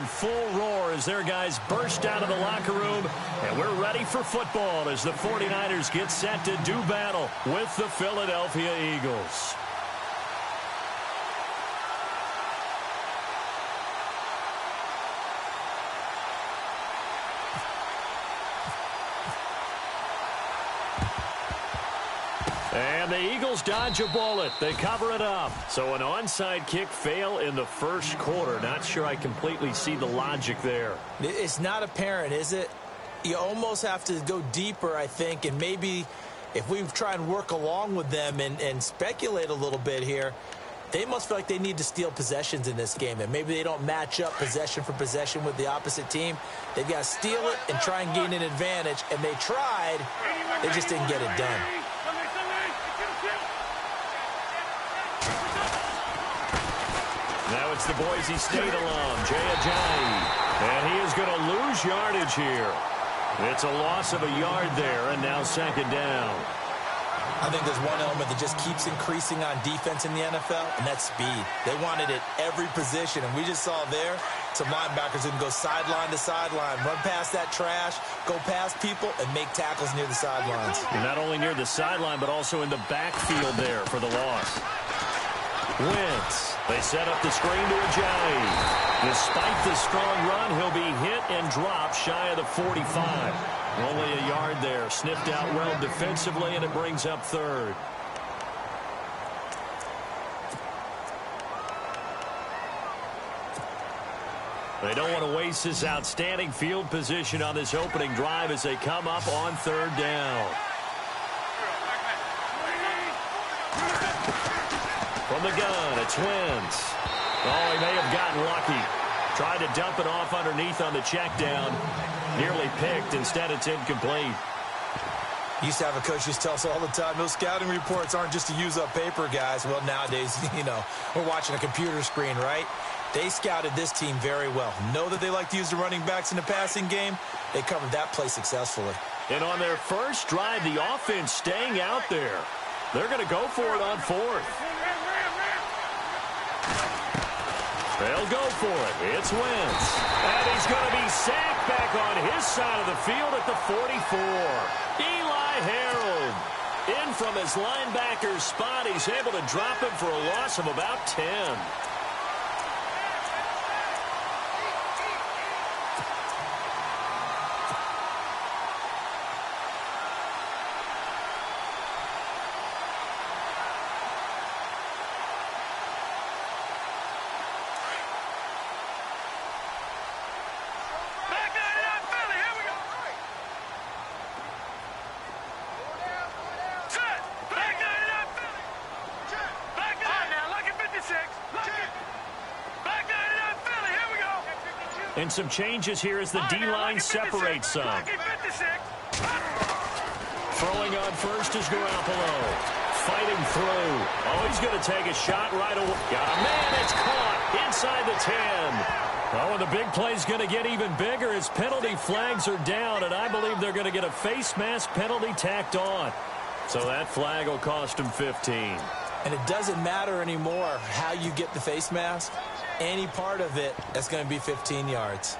full roar as their guys burst out of the locker room. And we're ready for football as the 49ers get set to do battle with the Philadelphia Eagles. And the Eagles dodge a bullet. They cover it up. So an onside kick fail in the first quarter. Not sure I completely see the logic there. It's not apparent, is it? You almost have to go deeper, I think, and maybe if we try and work along with them and speculate a little bit here, they must feel like they need to steal possessions in this game, and maybe they don't match up possession for possession with the opposite team. They've got to steal it and try and gain an advantage, and they tried. They just didn't get it done. Now it's the Boise State alum, Jay Ajayi. And he is going to lose yardage here. It's a loss of a yard there, and now second down. I think there's one element that just keeps increasing on defense in the NFL, and that's speed. They want it at every position, and we just saw there some linebackers who can go sideline to sideline, run past that trash, go past people, and make tackles near the sidelines. And not only near the sideline, but also in the backfield there for the loss. Wentz. They set up the screen to Ajayi. Despite the strong run, he'll be hit and dropped shy of the 45. Only a yard there. Sniffed out well defensively, and it brings up third. They don't want to waste this outstanding field position on this opening drive as they come up on third down. From the gun, it's Wentz. Oh, he may have gotten lucky. Tried to dump it off underneath on the check down. Nearly picked. Instead, it's incomplete. Used to have a coach just tell us all the time, those scouting reports aren't just to use up paper, guys. Well, nowadays, we're watching a computer screen, right? They scouted this team very well. Know that they like to use the running backs in the passing game. They covered that play successfully. And on their first drive, the offense staying out there. They're going to go for it on fourth. They'll go for it. It's Wentz. And he's going to be sacked back on his side of the field at the 44. Eli Harold in from his linebacker's spot. He's able to drop him for a loss of about 10. And some changes here as the D-line separates some. Throwing on first is Garoppolo. Fighting through. Oh, he's going to take a shot right away. Got a man. It's caught inside the 10. Oh, and the big play's going to get even bigger as penalty flags are down, and I believe they're going to get a face mask penalty tacked on. So that flag will cost him 15. And it doesn't matter anymore how you get the face mask. Any part of it, that's going to be 15 yards.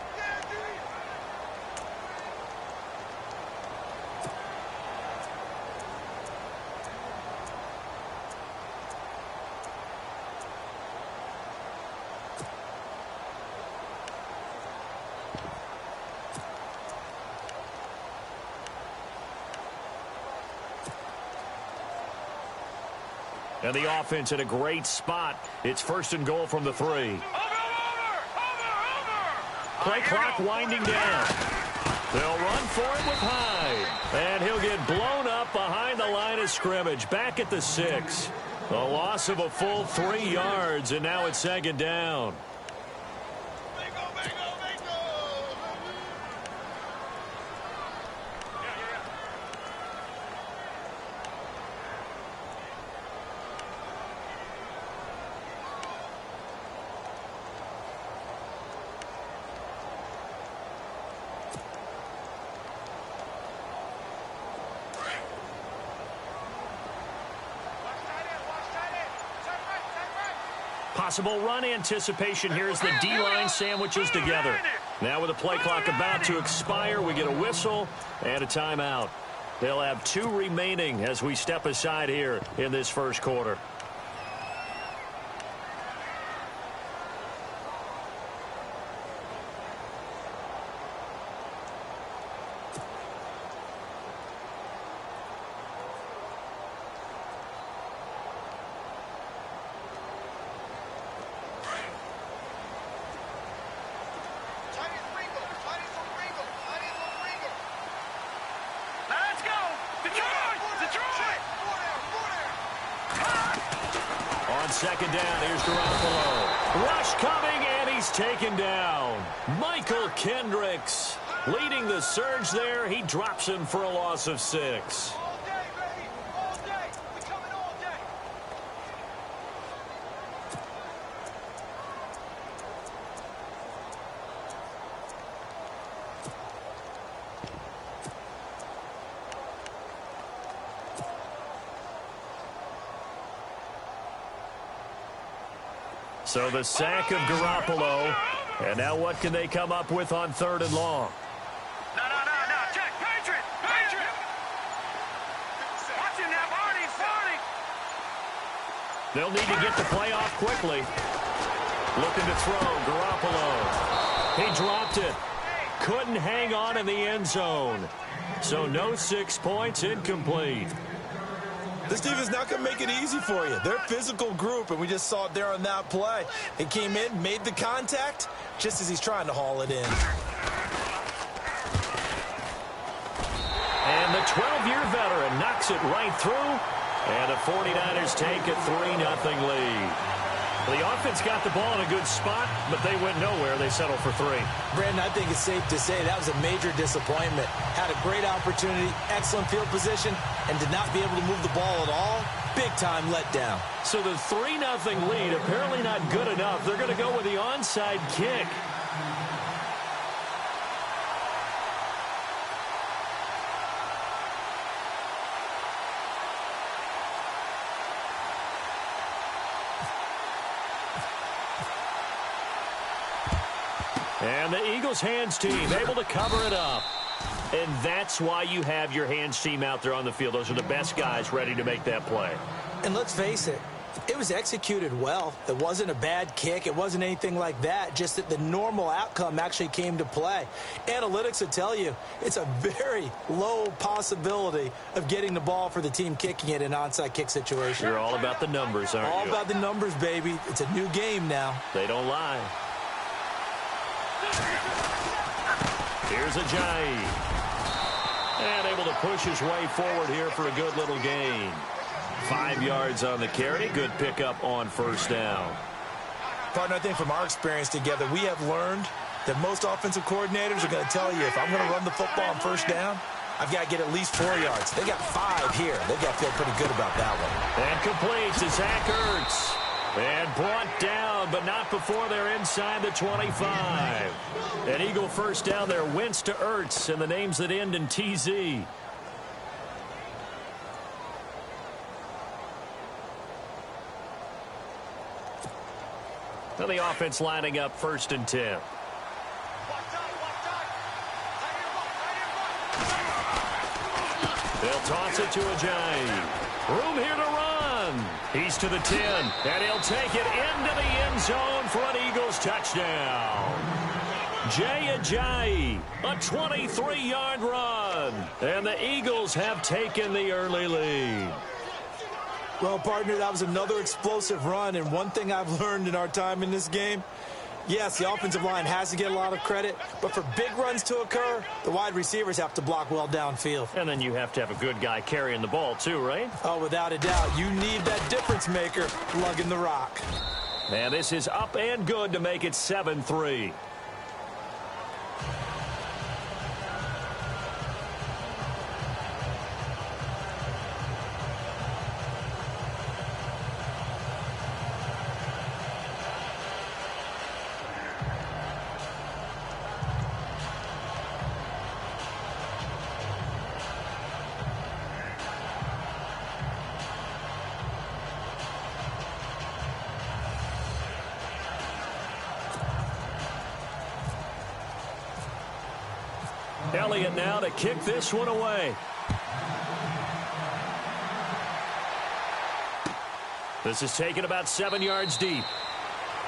And the offense in a great spot. It's first and goal from the 3. Over. Play clock winding down. They'll run for it with Hyde. And he'll get blown up behind the line of scrimmage. Back at the 6. A loss of a full 3 yards, and now it's second down. Possible run anticipation here as the D-line sandwiches together. Now with the play clock about to expire, we get a whistle and a timeout. They'll have 2 remaining as we step aside here in this first quarter. Second down, here's Garoppolo. Rush coming, and he's taken down. Michael Kendricks leading the surge there. He drops him for a loss of 6. All day, baby. All day. We coming all day. So the sack of Garoppolo. And now what can they come up with on 3rd and long? No. Check. Patriot. Watch him now, Barney. They'll need to get the play off quickly. Looking to throw. Garoppolo. He dropped it. Couldn't hang on in the end zone. So no 6 points, incomplete. This defense not going to make it easy for you. They're a physical group, and we just saw it there on that play. He came in, made the contact, just as he's trying to haul it in. And the 12-year veteran knocks it right through. And the 49ers take a 3-0 lead. The offense got the ball in a good spot, but they went nowhere. They settled for 3. Brandon, I think it's safe to say that was a major disappointment. Had a great opportunity, excellent field position, and did not be able to move the ball at all. Big-time letdown. So the 3-0 lead, apparently not good enough. They're going to go with the onside kick. And the Eagles hands team able to cover it up. And that's why you have your hands team out there on the field. Those are the best guys ready to make that play. And let's face it, it was executed well. It wasn't a bad kick. It wasn't anything like that. Just that the normal outcome actually came to play. Analytics will tell you it's a very low possibility of getting the ball for the team kicking it in an onside kick situation. You're all about the numbers, aren't you? All about the numbers, baby. It's a new game now. They don't lie. Here's Ajayi. And able to push his way forward here for a good little gain. 5 yards on the carry. Good pickup on 1st down. Partner, I think from our experience together, we have learned that most offensive coordinators are going to tell you, if I'm going to run the football on 1st down, I've got to get at least 4 yards. They got 5 here. They've got to feel pretty good about that one. And complete to Zach Ertz. And brought down, but not before they're inside the 25. An Eagle 1st down there. Wentz to Ertz, and the names that end in TZ. Now the offense lining up 1st and 10. They'll toss it to Ajayi. Room here to run. He's to the 10, and he'll take it into the end zone for an Eagles touchdown. Jay Ajayi, a 23-yard run, and the Eagles have taken the early lead. Well, partner, that was another explosive run, and one thing I've learned in our time in this game, yes, the offensive line has to get a lot of credit, but for big runs to occur, the wide receivers have to block well downfield. And then you have to have a good guy carrying the ball too, right? Oh, without a doubt. You need that difference maker lugging the rock. And this is up and good to make it 7-3. Elliott now to kick this one away. This is taken about 7 yards deep.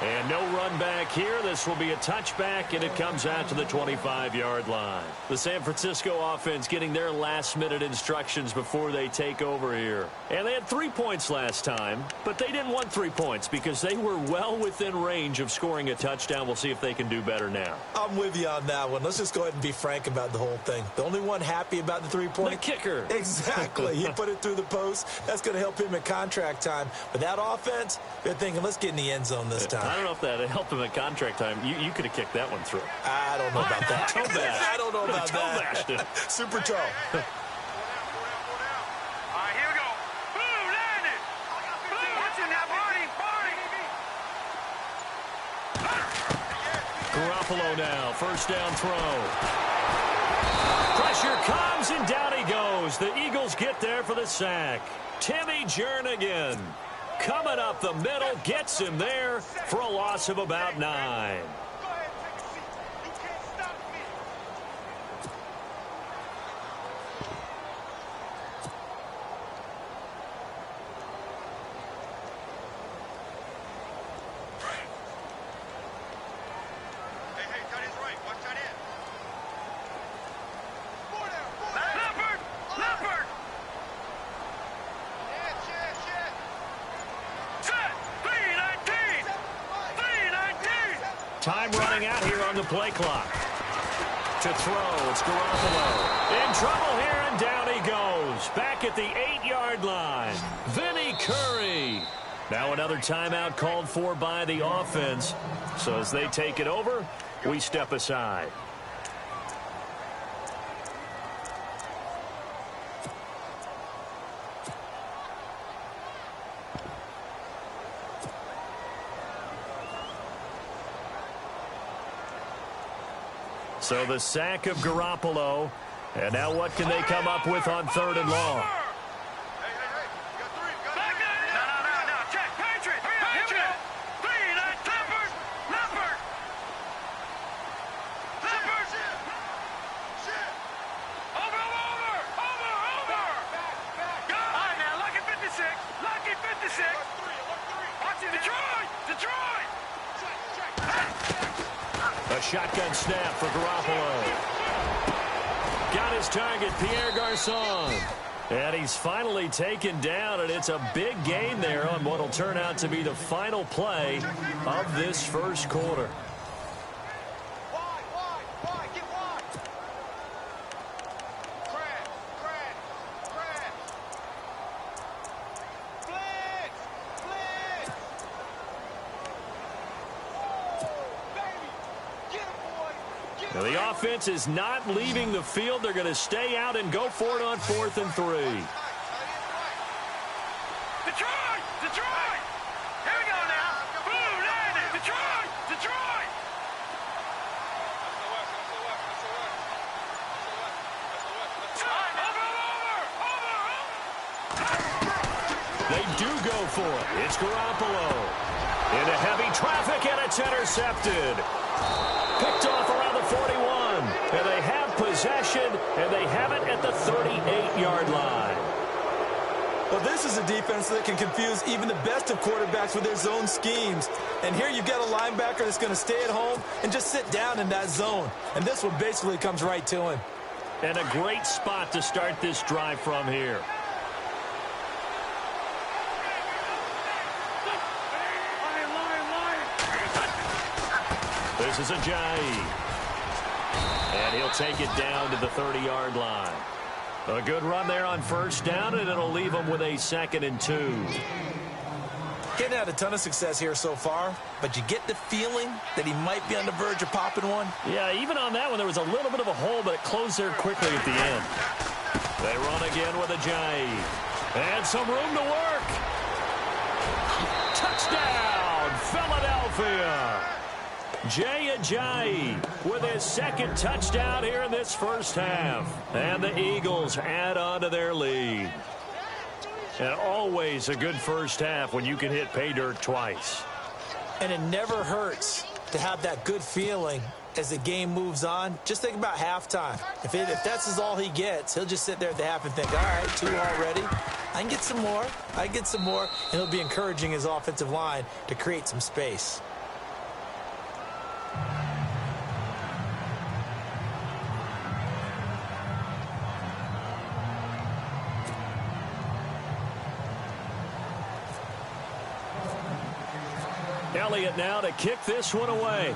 And no run back here. This will be a touchback, and it comes out to the 25-yard line. The San Francisco offense getting their last-minute instructions before they take over here. And they had 3 points last time, but they didn't want 3 points because they were well within range of scoring a touchdown. We'll see if they can do better now. I'm with you on that one. Let's just go ahead and be frank about the whole thing. The only one happy about the 3-point? The kicker. Exactly. He put it through the post. That's going to help him in contract time. But that offense, they're thinking, let's get in the end zone this time. I don't know if that helped him at contract time. You could have kicked that one through. I don't know about that. Toe bash. I don't know about bashed it. Super toe. All right, here we go. Boom, landed. Boom. Watch it now, Barney. Garoppolo now, first down throw. Pressure comes, and down he goes. The Eagles get there for the sack. Timmy Jernigan coming up the middle, gets him there for a loss of about 9. Go ahead, take a seat. You can't stop me. Hey, tight end's right. Watch tight end. Leopard! Shit! Set! 3-19! Time running out here on the play clock. To throw, it's Garoppolo. In trouble here, and down he goes. Back at the 8-yard line. Vinny Curry. Now another timeout called for by the offense. So as they take it over, we step aside. So the sack of Garoppolo. And now what can they come up with on 3rd and long? Hey, you got 3. Back there! No. Check, Patriot! Here we go! 3-9, Leopard! Shit! Over! Back! All right, now, lucky 56! Watch it, Detroit! A shotgun snap for Garoppolo. Got his target, Pierre Garçon. And he's finally taken down, and it's a big gain there on what will turn out to be the final play of this first quarter. Wide, get wide! Crash! Blitz! Baby! Get him, boy! Now, the offense is not leaving the field. They're going to stay out and go for it on 4th and 3. Detroit! Here we go now! Boom, landed! Detroit! They do go for it. It's Garoppolo. Into heavy traffic, and it's intercepted. Picked off around the 41. And they have possession, and they have it at the 38-yard line. Well, this is a defense that can confuse even the best of quarterbacks with their zone schemes. And here you've got a linebacker that's going to stay at home and just sit down in that zone. And this one basically comes right to him. And a great spot to start this drive from here. This is Ajayi. And he'll take it down to the 30-yard line. A good run there on first down, and it'll leave him with a 2nd and 2. Hadn't had a ton of success here so far, but you get the feeling that he might be on the verge of popping one. Yeah, even on that one, there was a little bit of a hole, but it closed there quickly at the end. They run again with Ajayi. And some room to work. Touchdown, Philadelphia. Jay Ajayi with his 2nd touchdown here in this first half. And the Eagles add on to their lead. And always a good first half when you can hit pay dirt twice. And it never hurts to have that good feeling as the game moves on, just think about halftime. If that's all he gets, he'll just sit there at the half and think, all right, 2 already. I can get some more. And he'll be encouraging his offensive line to create some space. Elliott now to kick this one away.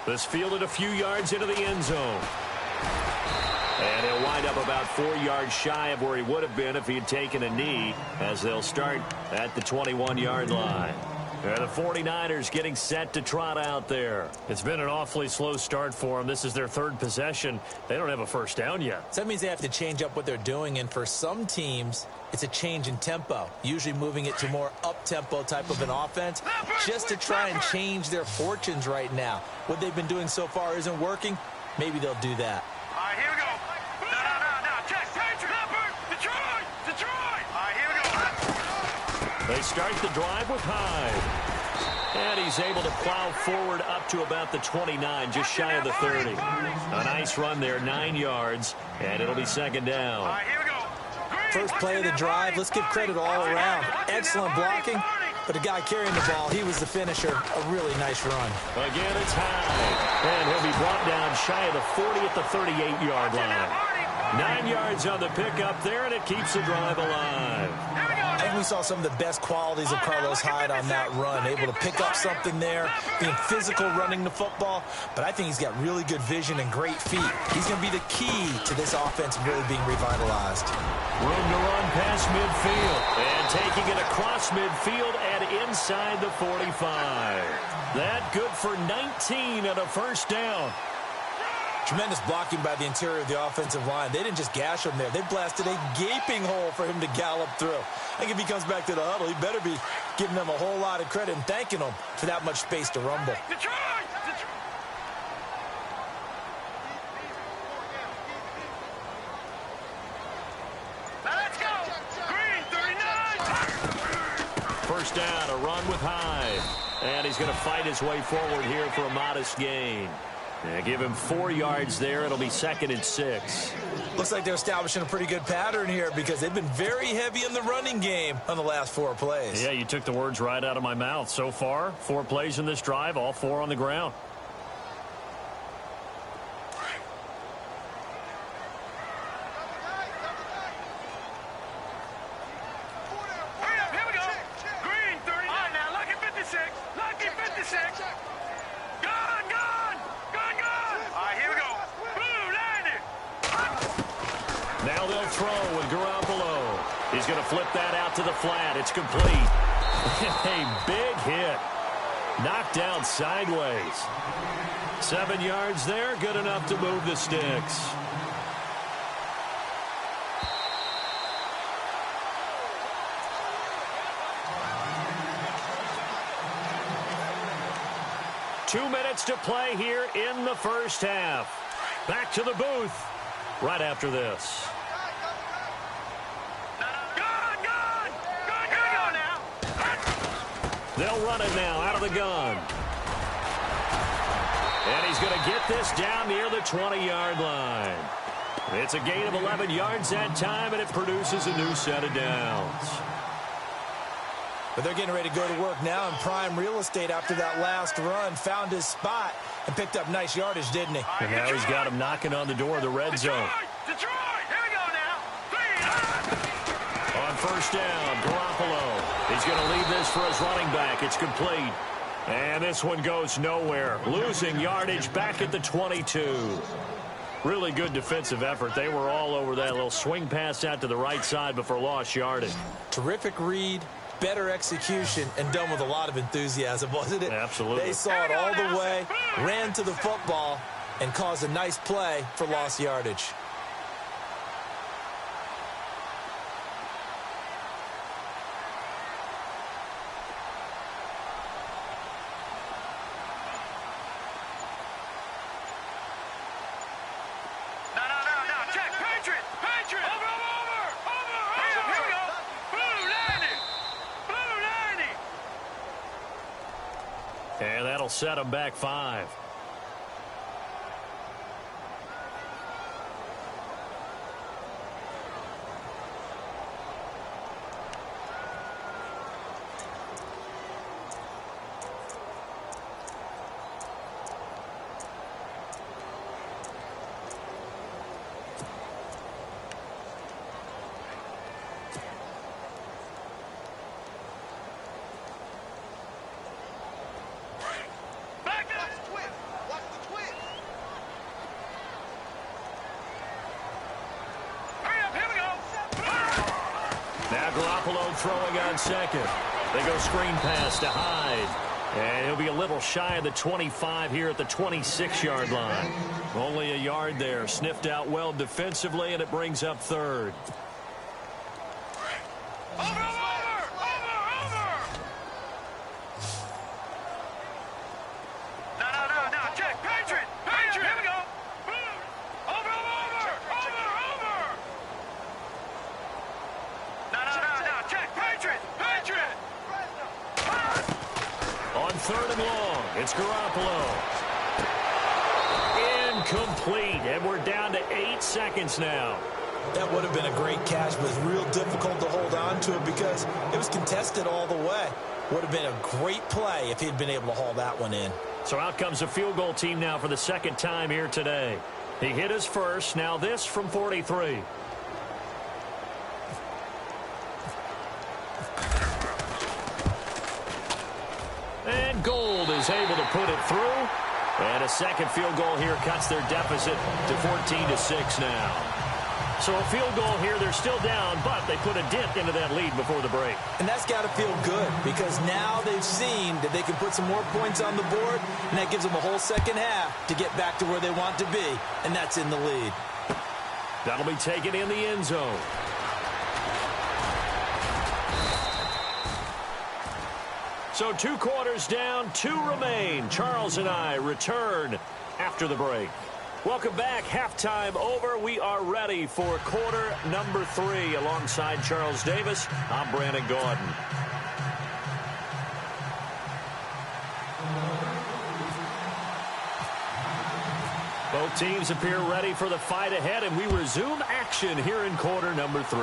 This fielded a few yards into the end zone. And he'll wind up about 4 yards shy of where he would have been if he had taken a knee, as they'll start at the 21-yard line. The 49ers getting set to trot out there. It's been an awfully slow start for them. This is their 3rd possession. They don't have a first down yet. So that means they have to change up what they're doing, and for some teams, it's a change in tempo, usually moving it to more up-tempo type of an offense, just to try and change their fortunes right now. What they've been doing so far isn't working. Maybe they'll do that. All right, here we go. No. Check. Detroit. All right, here we go. They start the drive with Hyde. And he's able to plow forward up to about the 29, just shy of the 30. A nice run there, 9 yards, and it'll be 2nd down. All right, here we go. First play of the drive, let's give credit all around. Excellent blocking, but the guy carrying the ball, he was the finisher. A really nice run. Again, it's Hyde. And he'll be brought down shy of the 40 at the 38-yard line. 9 yards on the pickup there, and it keeps the drive alive. I think we saw some of the best qualities of Carlos Hyde on that run. Able to pick up something there, being physical running the football. But I think he's got really good vision and great feet. He's going to be the key to this offense really being revitalized. Room to run past midfield. And taking it across midfield and inside the 45. That good for 19 and a first down. Tremendous blocking by the interior of the offensive line. They didn't just gash him there. They blasted a gaping hole for him to gallop through. I think if he comes back to the huddle, he better be giving them a whole lot of credit and thanking them for that much space to rumble. Detroit. Now let's go. Green, 39. First down, a run with Hyde. And he's going to fight his way forward here for a modest gain. Give him 4 yards there. It'll be 2nd and 6. Looks like they're establishing a pretty good pattern here because they've been very heavy in the running game on the last 4 plays. Yeah, you took the words right out of my mouth. So far, 4 plays in this drive, all 4 on the ground. Hurry up, here we go. Green, 30. All right, now, lucky 56. Lucky 56. Gone. All right, here we go. Blue, landed. Now they'll throw with Garoppolo. He's going to flip that out to the flat. It's complete. A big hit. Knocked down sideways. 7 yards there, good enough to move the sticks. Two minutes to play here in the first half. Back to the booth right after this. Gone now. They'll run it now out of the gun. And he's going to get this down near the 20-yard line. It's a gain of 11 yards that time, and it produces a new set of downs. But they're getting ready to go to work now in prime real estate after that last run. Found his spot and picked up nice yardage, didn't he? And now he's got him knocking on the door of the red zone. Detroit, here we go now. 3. On first down, Garoppolo. He's going to leave this for his running back. It's complete. And this one goes nowhere. Losing yardage back at the 22. Really good defensive effort. They were all over that little swing pass out to the right side before lost yardage. Terrific read, better execution, and done with a lot of enthusiasm, wasn't it? Absolutely. They saw it all the way, ran to the football, and caused a nice play for lost yardage. No. Check. Patriot. Over. Here we go. Blue landing. And that'll set them back 5. Throwing on second. They go screen pass to Hyde. And he'll be a little shy of the 25 here at the 26-yard line. Only a yard there. Sniffed out well defensively, and it brings up 3rd. It's Garoppolo. Incomplete, and we're down to 8 seconds now. That would have been a great catch, but it's real difficult to hold on to it because it was contested all the way. Would have been a great play if he'd been able to haul that one in. So out comes the field goal team now for the second time here today. He hit his first, now this from 43. And Gold is able to put it through. And a second field goal here cuts their deficit to 14-6 now. So a field goal here, they're still down, but they put a dent into that lead before the break. And that's got to feel good because now they've seen that they can put some more points on the board, and that gives them a whole second half to get back to where they want to be, and that's in the lead. That'll be taken in the end zone. So 2 quarters down, 2 remain. Charles and I return after the break. Welcome back. Halftime over. We are ready for quarter number 3. Alongside Charles Davis, I'm Brandon Gordon. Both teams appear ready for the fight ahead, and we resume action here in quarter number 3.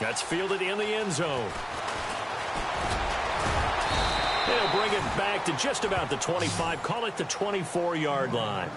That's fielded in the end zone. They'll bring it back to just about the 25, call it the 24-yard line.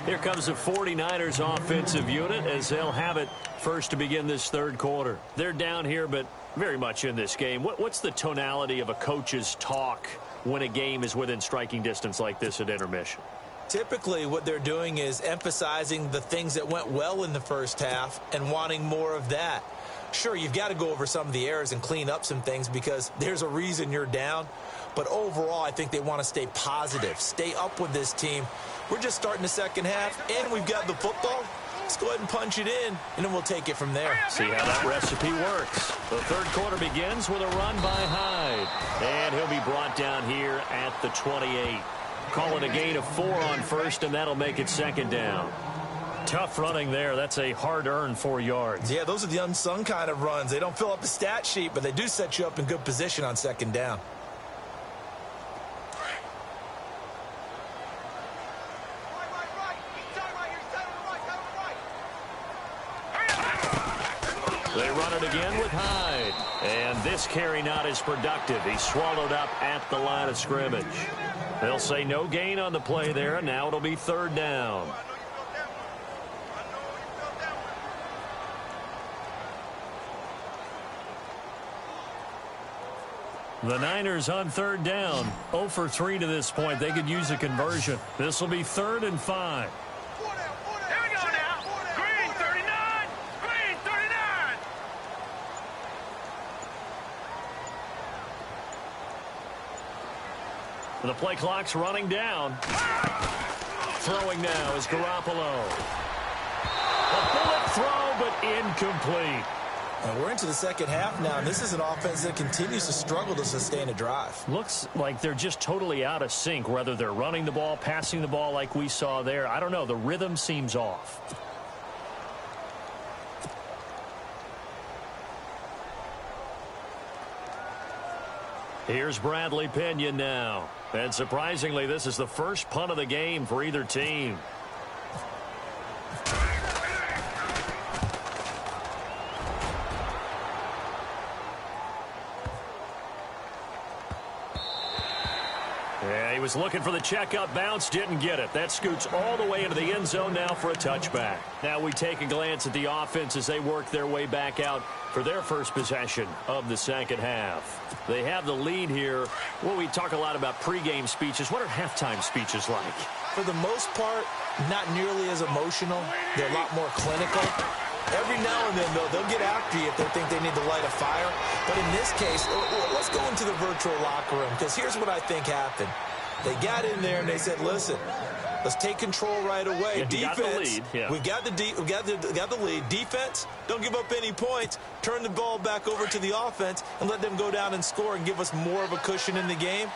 Here comes the 49ers offensive unit as they'll have it first to begin this third quarter. They're down here, but very much in this game. What's the tonality of a coach's talk when a game is within striking distance like this at intermission? Typically, what they're doing is emphasizing the things that went well in the first half and wanting more of that. Sure, you've got to go over some of the errors and clean up some things because there's a reason you're down. But overall, I think they want to stay positive, stay up with this team. We're just starting the second half, and we've got the football. Let's go ahead and punch it in, and then we'll take it from there. See how that recipe works. The third quarter begins with a run by Hyde. And he'll be brought down here at the 28. Call it a gain of 4 on first, and that'll make it second down. Tough running there. That's a hard-earned 4 yards. Yeah, those are the unsung kind of runs. They don't fill up the stat sheet, but they do set you up in good position on second down. They run it again with Hyde. And this carry not as productive. He's swallowed up at the line of scrimmage. They'll say no gain on the play there. Now it'll be third down. The Niners on third down. 0 for 3 to this point. They could use a conversion. This will be 3rd and 5. The play clock's running down. Throwing now is Garoppolo. A bullet throw, but incomplete. And we're into the second half now, and this is an offense that continues to struggle to sustain a drive. Looks like they're just totally out of sync, whether they're running the ball, passing the ball like we saw there. I don't know. The rhythm seems off. Here's Bradley Pinion now. And surprisingly, this is the first punt of the game for either team. Yeah, he was looking for the checkup bounce, didn't get it. That scoots all the way into the end zone now for a touchback. Now we take a glance at the offense as they work their way back out for their first possession of the second half. They have the lead here. Well, we talk a lot about pregame speeches. What are halftime speeches like? For the most part, not nearly as emotional. They're a lot more clinical. Every now and then, though, they'll get after you if they think they need to light a fire. But in this case, let's go into the virtual locker room, because here's what I think happened. They got in there and they said, listen, let's take control right away. Yeah, Defense, we've got the lead. Defense, don't give up any points. Turn the ball back over to the offense and let them go down and score and give us more of a cushion in the game.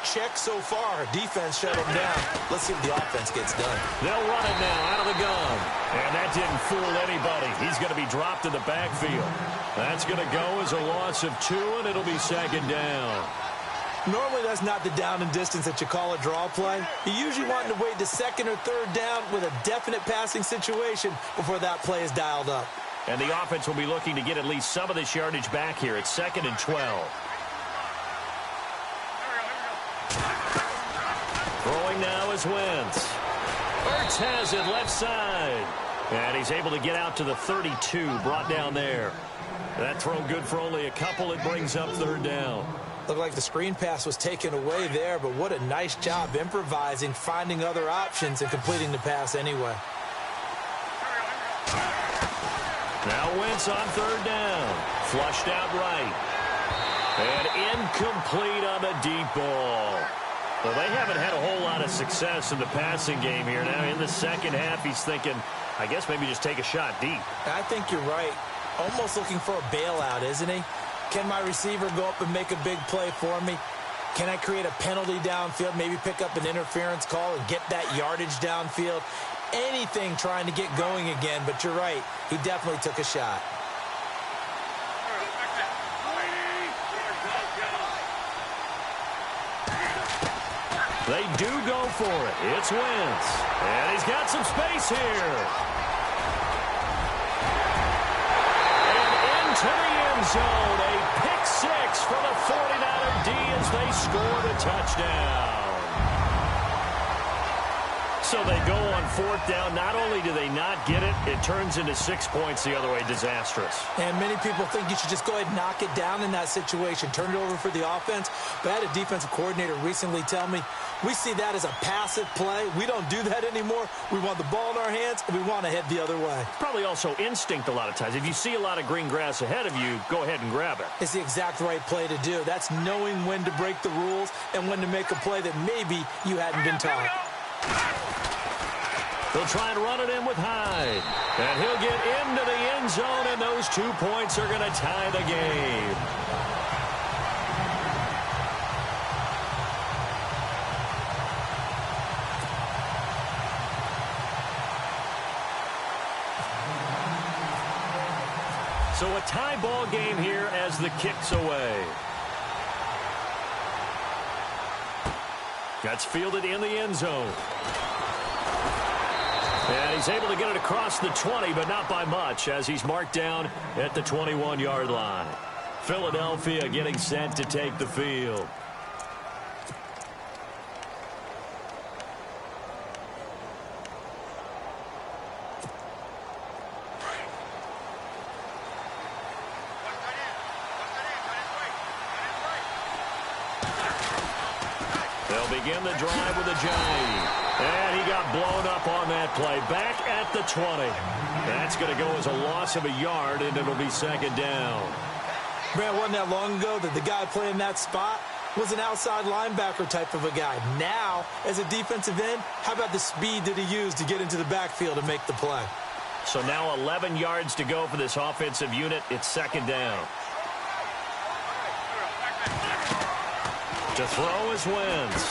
Check so far. Defense shut them down. Let's see if the offense gets done. They'll run it now out of the gun. And that didn't fool anybody. He's going to be dropped in the backfield. That's going to go as a loss of 2, and it'll be second down. Normally, that's not the down and distance that you call a draw play. You usually want to wait to second or third down with a definite passing situation before that play is dialed up. And the offense will be looking to get at least some of this yardage back here at 2nd and 12. Throwing now is Wentz. Ertz has it left side. And he's able to get out to the 32, brought down there. That throw good for only a couple. It brings up 3rd down. Looked like the screen pass was taken away there, but what a nice job improvising, finding other options, and completing the pass anyway. Now Wentz on 3rd down. Flushed out right. And incomplete on the deep ball. Well, they haven't had a whole lot of success in the passing game here. Now in the second half, he's thinking, I guess maybe just take a shot deep. I think you're right. Almost looking for a bailout, isn't he? Can my receiver go up and make a big play for me? Can I create a penalty downfield, maybe pick up an interference call and get that yardage downfield? Anything trying to get going again, but you're right. He definitely took a shot. They do go for it. It's Wentz. And he's got some space here. And into the end zone. A pick 6 for the 49er D as they scored a touchdown. So they go on 4th down. Not only do they not get it, it turns into 6 points the other way. Disastrous. And many people think you should just go ahead and knock it down in that situation. Turn it over for the offense. But I had a defensive coordinator recently tell me, we see that as a passive play. We don't do that anymore. We want the ball in our hands, and we want to head the other way. Probably also instinct a lot of times. If you see a lot of green grass ahead of you, go ahead and grab it. It's the exact right play to do. That's knowing when to break the rules and when to make a play that maybe you hadn't been taught. They'll try and run it in with Hyde. And he'll get into the end zone, and those 2 points are going to tie the game. So a tie ball game here as the kick's away. That's fielded in the end zone. And he's able to get it across the 20, but not by much, as he's marked down at the 21-yard line. Philadelphia getting set to take the field. They'll begin the drive with a Johnny. And he got blown up on that play. Back at the 20. That's going to go as a loss of a yard, and it'll be 2nd down. Man, wasn't that long ago that the guy playing that spot was an outside linebacker type of a guy. Now, as a defensive end, how about the speed that he used to get into the backfield and make the play? So now 11 yards to go for this offensive unit. It's 2nd down. To throw is Wentz.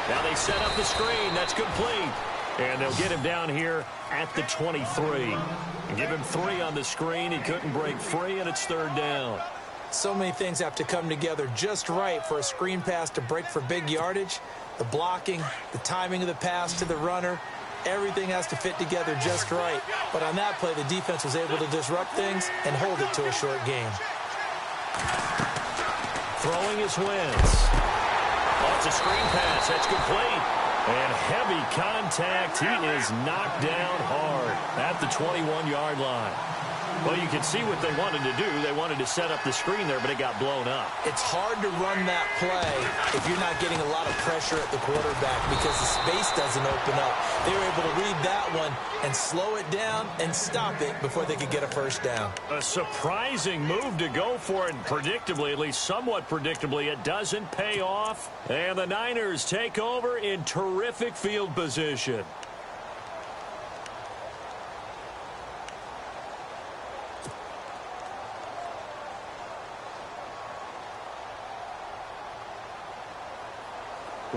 Now they set up the screen. That's complete. And they'll get him down here at the 23. And give him 3 on the screen. He couldn't break free, and it's 3rd down. So many things have to come together just right for a screen pass to break for big yardage. The blocking, the timing of the pass to the runner, everything has to fit together just right. But on that play, the defense was able to disrupt things and hold it to a short game. Throwing is Wentz. Oh, it's a screen pass. That's complete. And heavy contact. He is knocked down hard at the 21-yard line. Well, you can see what they wanted to do. They wanted to set up the screen there, but it got blown up. It's hard to run that play if you're not getting a lot of pressure at the quarterback because the space doesn't open up. They were able to read that one and slow it down and stop it before they could get a first down. A surprising move to go for it, and predictably, at least somewhat predictably, it doesn't pay off. And the Niners take over in terrific field position.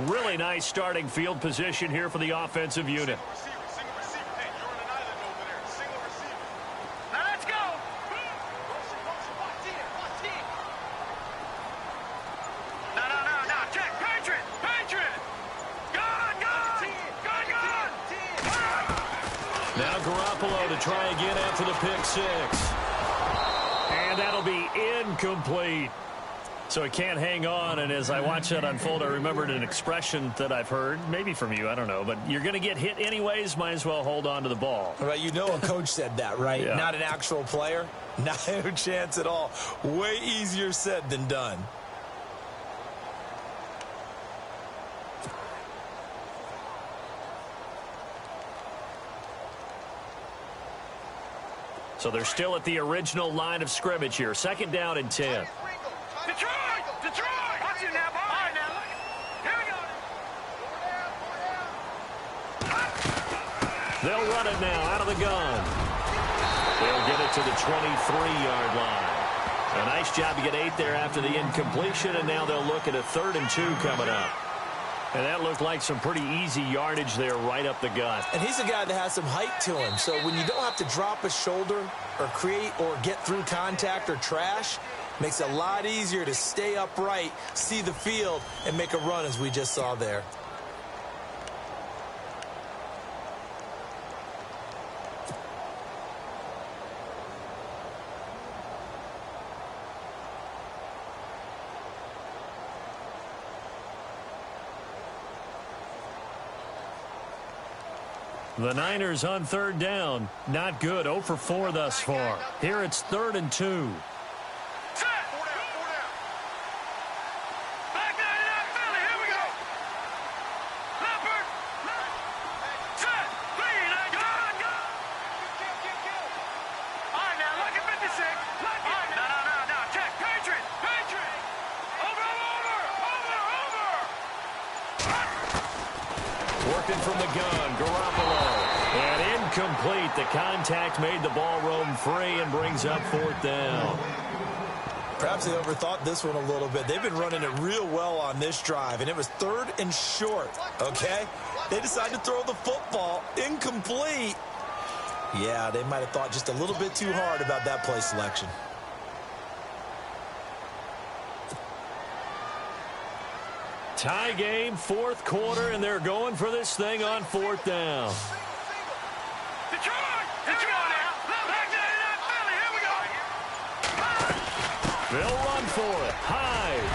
Really nice starting field position here for the offensive unit. Single receiver. Hey, you're on an island over there. Single receiver. Now let's go. No. Check. Patriot. Gone. Now Garoppolo to try again after the pick six. And that'll be incomplete. So he can't hang on, and as I watch that unfold, I remembered an expression that I've heard, maybe from you, I don't know, but you're going to get hit anyways, might as well hold on to the ball. Right, you know a coach said that, right? Yeah. Not an actual player. Not a chance at all. Way easier said than done. So they're still at the original line of scrimmage here. 2nd down and 10. Detroit! Watch it now, boy. All right, now, look. Here we go. They'll run it now out of the gun. They'll get it to the 23-yard line. A nice job to get 8 there after the incompletion, and now they'll look at a 3rd and 2 coming up. And that looked like some pretty easy yardage there right up the gut. And he's a guy that has some height to him. So when you don't have to drop a shoulder or create or get through contact or trash, makes it a lot easier to stay upright, see the field, and make a run as we just saw there. The Niners on 3rd down. Not good. 0 for 4 thus far. Here it's 3rd and 2. Set. 4 down. Back 99 Philly. Here we go. Leopard. Set. Clean. Gone. All right, now, look at 56. No. Check. Patriot. Over. Working from the gun. Garoppolo. And incomplete. The contact made the ball roam free and brings up 4th down. Perhaps they overthought this one a little bit. They've been running it real well on this drive, and it was 3rd and short, okay? They decided to throw the football incomplete. Yeah, they might have thought just a little bit too hard about that play selection. Tie game, 4th quarter, and they're going for this thing on 4th down. Detroit now. Back 99 Philly. Here we go. They'll run for it. Hyde.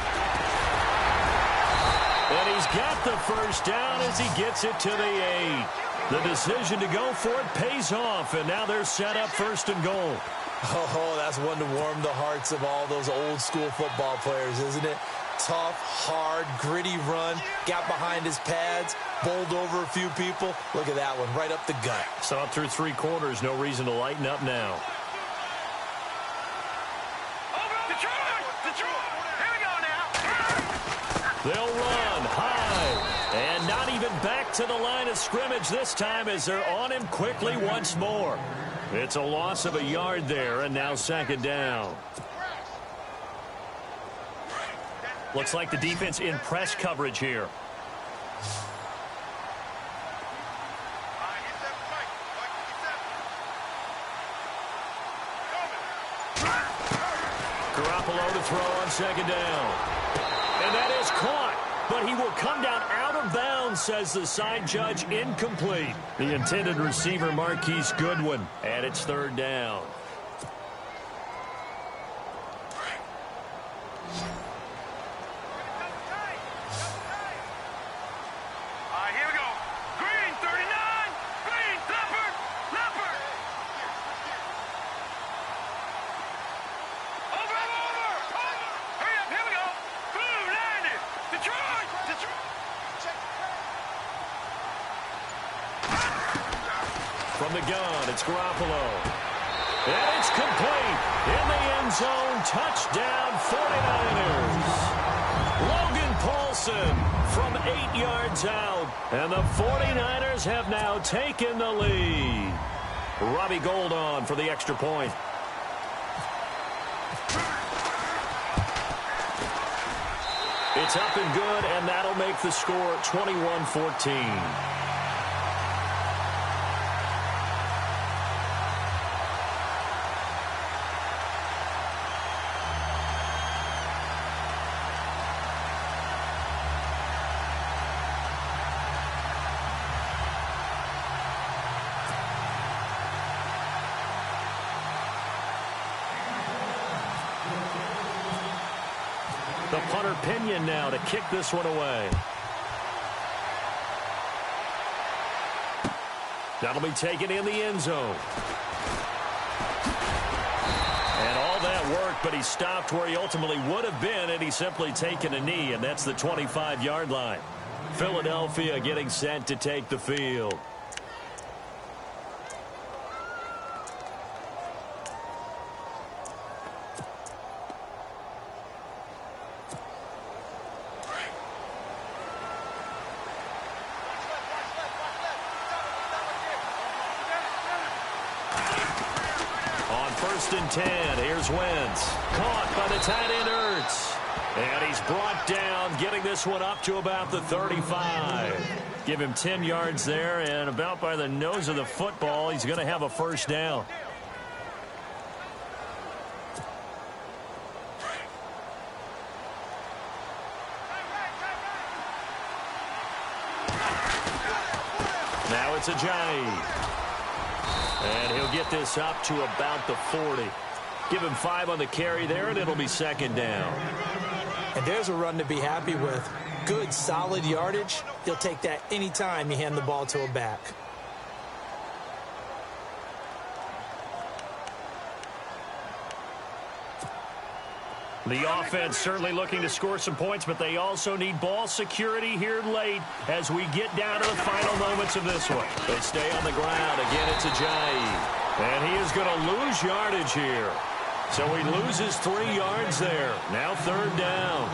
And he's got the first down as he gets it to the 8. The decision to go for it pays off, and now they're set up 1st and goal. Oh, that's one to warm the hearts of all those old school football players, isn't it? Tough, hard, gritty run, got behind his pads, bowled over a few people. Look at that one, right up the gut. Saw it through 3 quarters, no reason to lighten up now. Detroit. Here we go now. They'll run high, and not even back to the line of scrimmage this time as they're on him quickly once more. It's a loss of a yard there, and now 2nd down. Looks like the defense in press coverage here. Garoppolo to throw. second down. And that is caught. But he will come down out of bounds, says the side judge, incomplete. The intended receiver, Marquise Goodwin, and it's third down. Here we go. Green, 39. Green, Leopard. Leopard. Over. Hurry up, here we go. Blue, 90. Detroit. From the gun, it's Garoppolo. And it's complete. In the end zone, touchdown 49ers. Logan Paulson from 8 yards out. And the 49ers have now taken the lead. Robbie Gould on for the extra point. It's up and good, and that'll make the score 21-14. The punter Pinion now to kick this one away. That'll be taken in the end zone. And all that worked, but he stopped where he ultimately would have been had he simply taken a knee, and that's the 25-yard line. Philadelphia getting set to take the field. First and 10. Here's Wentz. Caught by the tight end Ertz. And he's brought down, getting this one up to about the 35. Give him 10 yards there, and about by the nose of the football, he's going to have a first down. Now it's Ajayi. And he'll get this up to about the 40. Give him 5 on the carry there, and it'll be second down. And there's a run to be happy with. Good, solid yardage. He'll take that anytime you hand the ball to a back. The offense certainly looking to score some points, but they also need ball security here late as we get down to the final moments of this one. They stay on the ground. Again, it's Ajayi. And he is going to lose yardage here. So he loses 3 yards there. Now third down.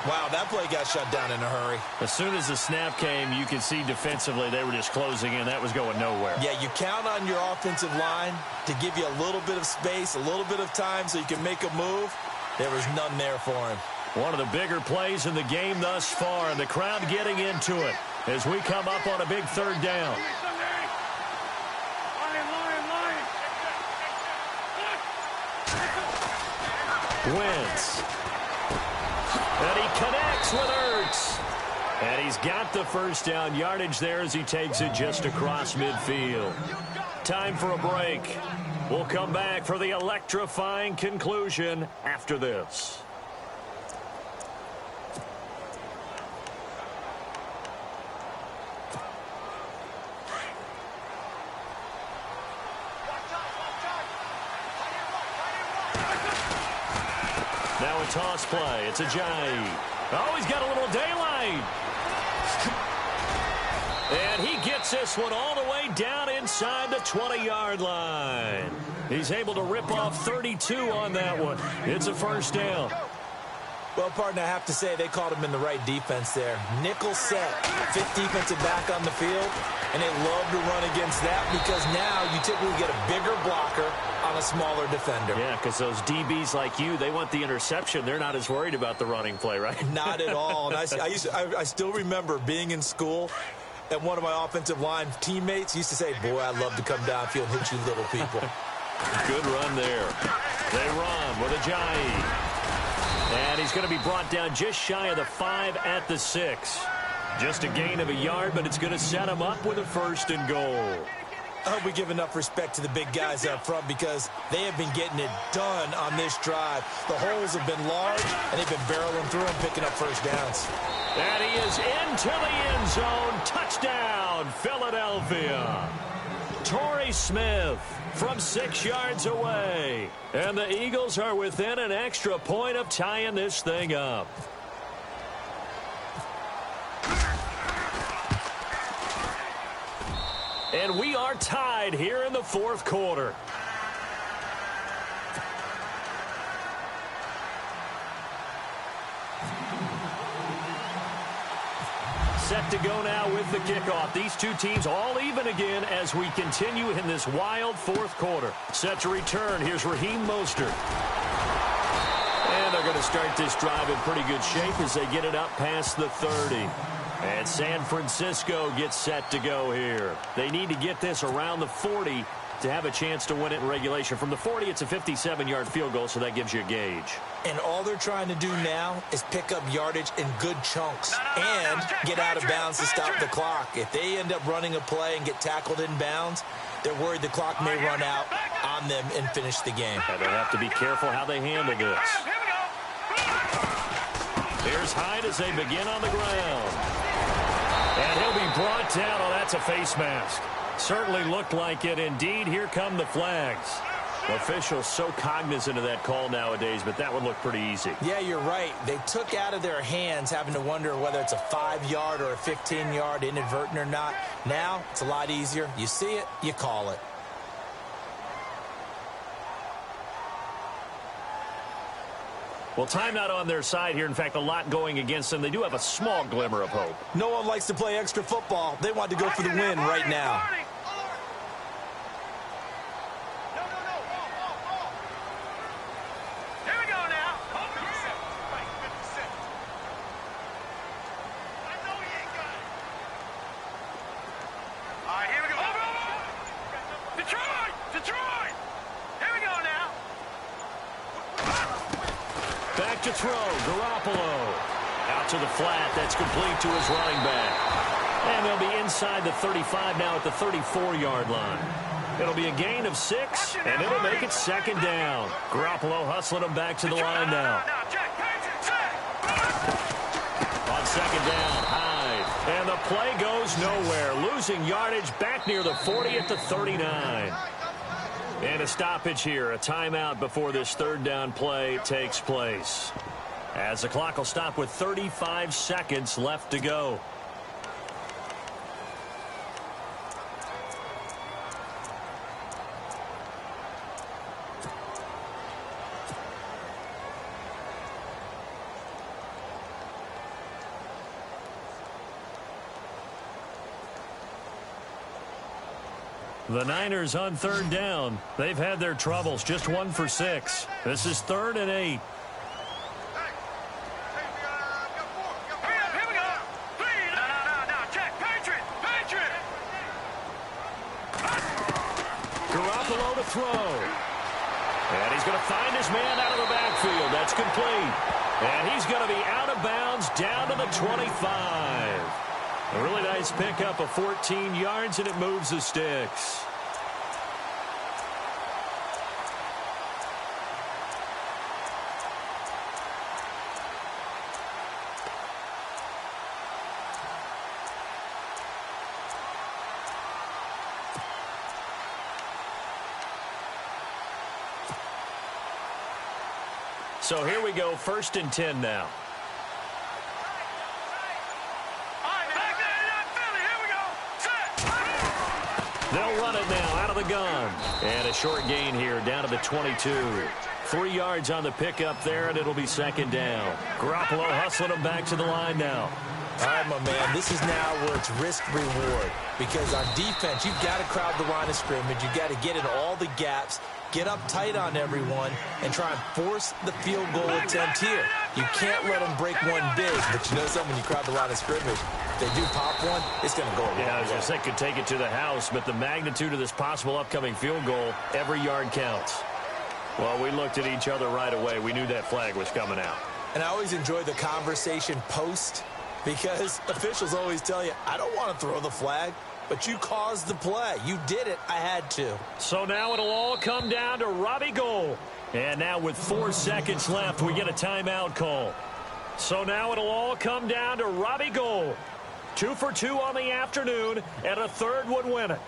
Wow, that play got shut down in a hurry. As soon as the snap came, you can see defensively they were just closing in. That was going nowhere. Yeah, you count on your offensive line to give you a little bit of space, a little bit of time so you can make a move. There was none there for him. One of the bigger plays in the game thus far, and the crowd getting into it as we come up on a big third down. Wentz. And he connects with Ertz. And he's got the first down yardage there as he takes it just across midfield. Time for a break. We'll come back for the electrifying conclusion after this. Now a toss play. It's Ajayi. Oh, he's got a little daylight. And he gets this one all the way down inside the 20-yard line. He's able to rip off 32 on that one. It's a first down. Well, partner, I have to say they called him in the right defense there. Nickel set, 5th defensive back on the field, and they love to run against that because now you typically get a bigger blocker on a smaller defender. Yeah, because those DBs like you, they want the interception. They're not as worried about the running play, right? Not at all. And I still remember being in school, and one of my offensive line teammates used to say, boy, I'd love to come downfield and hit you little people. Good run there. They run with Ajayi. And he's going to be brought down just shy of the 5 at the 6. Just a gain of a yard, but it's going to set him up with a 1st and goal. I hope we give enough respect to the big guys up front because they have been getting it done on this drive. The holes have been large, and they've been barreling through and picking up 1st downs. And he is into the end zone. Touchdown, Philadelphia. Torrey Smith from 6 yards away. And the Eagles are within an extra point of tying this thing up. And we are tied here in the 4th quarter. Set to go now with the kickoff. These two teams all even again as we continue in this wild 4th quarter. Set to return. Here's Raheem Mostert. And they're going to start this drive in pretty good shape as they get it up past the 30. And San Francisco gets set to go here. They need to get this around the 40 to have a chance to win it in regulation. From the 40, it's a 57-yard field goal, so that gives you a gauge. And all they're trying to do now is pick up yardage in good chunks and get out of bounds to stop the clock. If they end up running a play and get tackled in bounds, they're worried the clock may run out on them and finish the game. And they'll have to be careful how they handle this. Here's Hyde as they begin on the ground. And he'll be brought down. Oh, that's a face mask. Certainly looked like it. Indeed, here come the flags. Officials so cognizant of that call nowadays, but that would look pretty easy. Yeah, you're right. They took out of their hands having to wonder whether it's a 5-yard or a 15-yard inadvertent or not. Now, it's a lot easier. You see it, you call it. Well, time not on their side here. In fact, a lot going against them. They do have a small glimmer of hope. No one likes to play extra football. They want to go for the win right now. Here we go now. All right, here we go. Detroit! Here we go now. Back to throw, Garoppolo. Out to the flat, that's complete to his running back. And they'll be inside the 35 now at the 34-yard line. It'll be a gain of 6, and it'll make it 2nd down. Garoppolo hustling him back to the line now. On 2nd down, Hyde. And the play goes nowhere. Losing yardage back near the 40 at the 39. And a stoppage here, a timeout before this 3rd down play takes place. As the clock will stop with 35 seconds left to go. The Niners on 3rd down. They've had their troubles. Just 1 for 6. This is 3rd and 8. Here we go. 3. No. Check. Patriot. Garoppolo to throw. And he's going to find his man out of the backfield. That's complete. And he's going to be out of bounds down to the 25. A really nice pickup of 14 yards, and it moves the sticks. So here we go, 1st and 10 now. They'll run it now out of the gun. And a short gain here down to the 22. 3 yards on the pickup there, and it'll be 2nd down. Garoppolo hustling him back to the line now. All right, my man, this is now where it's risk-reward. Because on defense, you've got to crowd the line of scrimmage. You've got to get in all the gaps, get up tight on everyone, and try and force the field goal attempt here. You can't let them break one big, but you know something, when you crowd the line of scrimmage, if they do pop one, it's going to go away. Yeah, I was going to say could take it to the house, but the magnitude of this possible upcoming field goal, every yard counts. Well, we looked at each other right away. We knew that flag was coming out. And I always enjoy the conversation post because officials always tell you, I don't want to throw the flag, but you caused the play. You did it. I had to. So now it'll all come down to Robbie Gould. And now with 4 seconds left, we get a timeout call. So now it'll all come down to Robbie Gould. 2 for 2 on the afternoon, and a third would win it.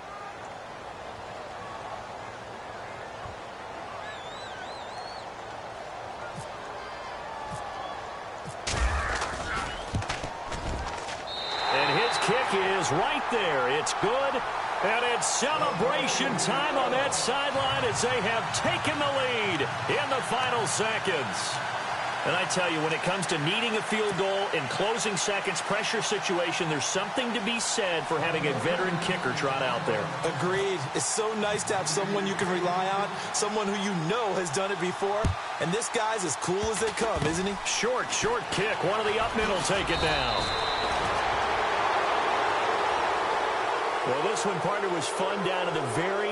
And his kick is right there. It's good. And it's celebration time on that sideline as they have taken the lead in the final seconds. And I tell you, when it comes to needing a field goal in closing seconds, pressure situation, there's something to be said for having a veteran kicker trot out there. Agreed. It's so nice to have someone you can rely on, someone who you know has done it before. And this guy's as cool as they come, isn't he? Short kick. One of the up men will take it down. Well, this one, partner, was fun down to the very